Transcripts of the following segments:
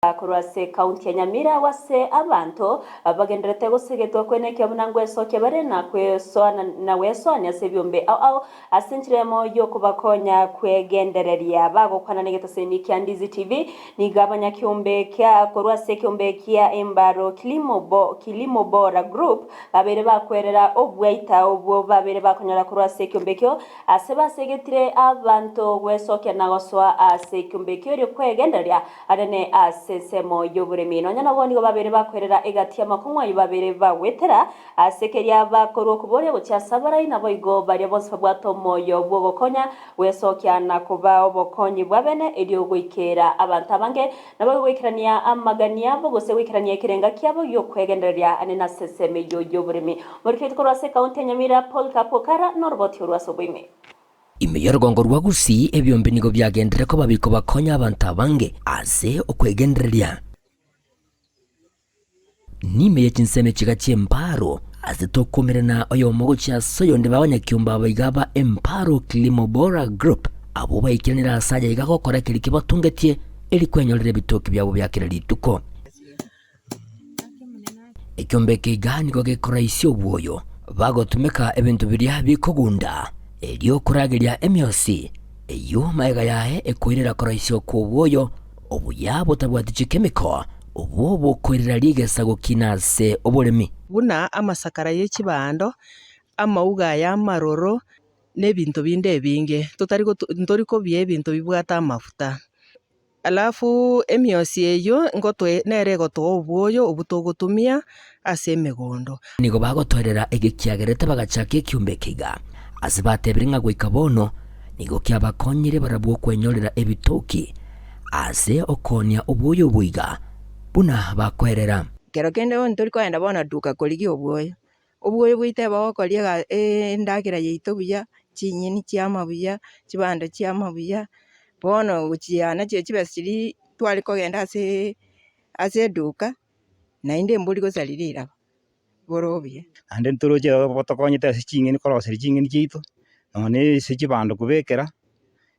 kurwase kaunti ya Nyamira wase abantu bagenderete gusegetwa kweneke munangwe soke bare na kwesoana na wesoania sebyombe au asinchiremo yo kubakonya kwegendereria bagokwana negetaseni kya Ndizi TV ni gabanya kiombe kya kurwase kiombe kya Embaro Kilimo Bora Group babere bakwerera obwaita obwo babere bakonyara kurwase kiombe kyo aseba segetire abantu wesoke na goswa ase kiombe kyo ri kwegenderia adene semo y'uburemi no nyana boni go babere bakwerera egati amakunwa yibabere bawetera asekeria bakoro kubore bucyasabara inabo igo bari bose bwatomo yo bwobokonya wesokya na kuba obokonyi bwabene elyo gwikera abantu abange nabo gwikirania amagania bo gose gwikirania kirenga kyabo yo kwegenderia anena seseme y'uburemi muri kitwa se kaunti Nyamira Paul Kapokara norboti urwasobime Imeya rugongo rwa Gusii ebyombe nigo byagendere ko babiko bakonya abantu abange ase okwegendereria nimeya kinseme kiga cy'Emparo ase tokomerana oyo mogo cya soyonde babanyakyumba bayigaba Emparo Kilimo Bora Group abo bayikiranira asaja igakokora kiriki batungetie eli kwenyorere bitoki byabo byakira lituko ekyombe kigani ko gekora isyo bwoyo bagotumeka ebintu birya bikogunda elio kuragiria emiosi eyo maega yae ekwirira koraisyo kuboyo obuyabo tabwati chemical obubo kwirira ligesa gokinase obolemi buna amasakara y'ekibando amauga ya maroro nebintu binde binge ntoriko bye bintu bibwata amafuta alafu emiosi eyo ngotwe nere goto obuyo obutogotumia ase emegondo nigo bagotwerera egikiagerete bagachaka ekyumbe kiga asibatebire nga gwikabono nigo kyabakonyire barabwo kwenyorera ebitoki ase okonia obuyo bwiga buna bakwerera kero kende on tori kwenda bona duka koligi obuyo bwite bakolia endagira yeito buya chinyini cyama buya kibanda cyama buya bono uchiana chibasiri twali kogenda ase duka na inde mbuli gosalirira borobye ande ntoroje botokonyete ase chingeni koroseri chingeni chito none se chibando kubekera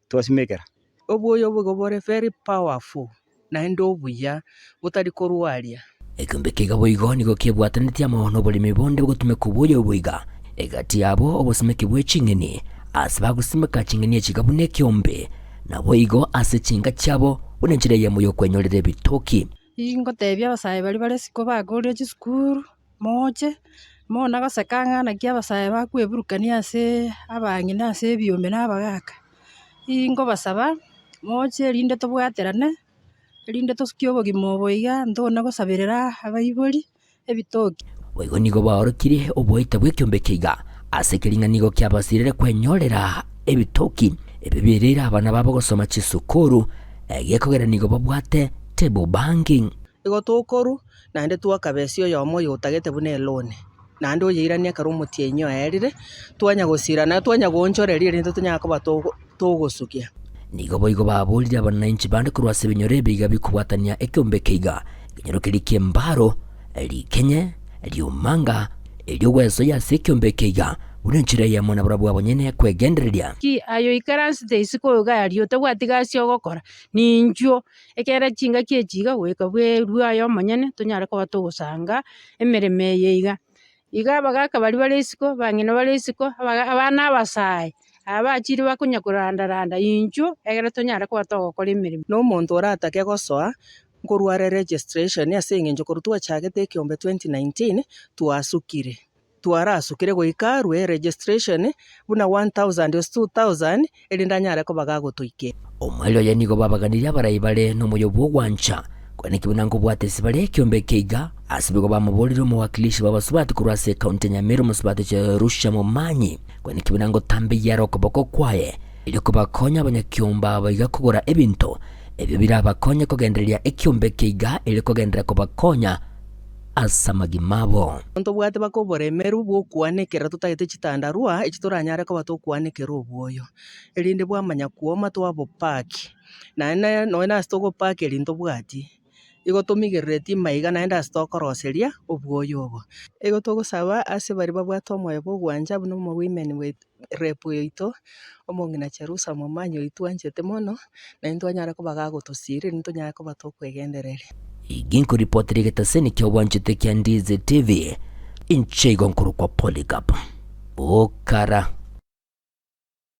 twasimekera obuyo bugobore very powerful na inde obuya butari korwalia ekumbe kigabo igoni go kibwataniti amahono bolimi bonde gutume kubuyo bwiga egati yabo obusimeke bwechingeni asibagusimeka chingeni ekigabune kyombe nabo igo ase chinga cyabo bunenjire yemuyo kwenyorere bitoki ingotebya abasaye bari siko bagorire chisukuru moche mona gasekangana kya abasaye bakweburukania ase abang'ina ase ebyombe n'abagaka ingo basaba moche rinde tobwaterane rinde tosikyo obogima oboiga ntona gosabirira abaibori ebitoki oigo nigo baorokire obwaita bw'ekyombe kiga ase kiringa nigo kyabasirire kwenyorera ebitoki ebibirira abana babo gosoma chisukuru egekogera nigo babwate table banking igo tokoru nande twakabesio yomo yotagete bune lone nande oyirania karumo tienyo erire twanya gosirana twanya gonchoreri rinde tunyako togosukia nigo boigo baburira abananchi bande kurwase binyore biga bikubwatania ekyombe kiga ginyarukiri ky'Embaro Kenye Liumanga eryogweso yase ekyombe kiga unenchira ya mona burabu abonyene kwegendereria ki ayo ikaransi isiko ga ariyo tabwatigasi ogokora ninjyo ekera chinga kiechiga gweka bwe rwayo manyene tonyara ko batogusanga emereme yeiga iga bagaka bari isiko bang'ina bari isiko abana abasaye abachiri bakunya kurandaranda injyo egera tonyara ko batogokora emereme no muntu oratake gosoa ngorware registration ase eng'encho korutwa chagete ekyombe 2019 twasukire twarasukire goika rwe registration buna 1000 or 2000 elindanyara ko bagagotoike omwelo ya nigo babaganiria barayibale no muyobo gwancha kwene kibunango bwatesi bale ekyombe kiga asibigo bamuboliro mu wakilishi babasubati kurwase kaunti Nyamira musubati cha Rusha Mumanyi kwene kibunango tambe yaro koboko kwaye iliko bakonya abanyakyumba bayiga kugora ebinto ebyo birabakonya kugendereria ekyombe kiga iliko gendera ko bakonya asamagimabo onto bwate bakoboremeru bwokwanekera tutagete chitandarua echitoranyara ko batokwanekera obwoyo elinde bwamanya kuoma twabo park na noena stogo park elinto bwati igo tumigerereti maiga naende ase tokoroseria obwoyo obo. Igo togosaba ase bari babwate omoyo bwa buna women rep oito omong'ina Cherusa Momanyi oyo twanchete mono naende twanyara koba gagotosireri ntonyara koba tokwegendereria. Ginkuripoteri getaseni kia wanchete kia Ndizi TV inche igonkuru kwa Polycarp Okara.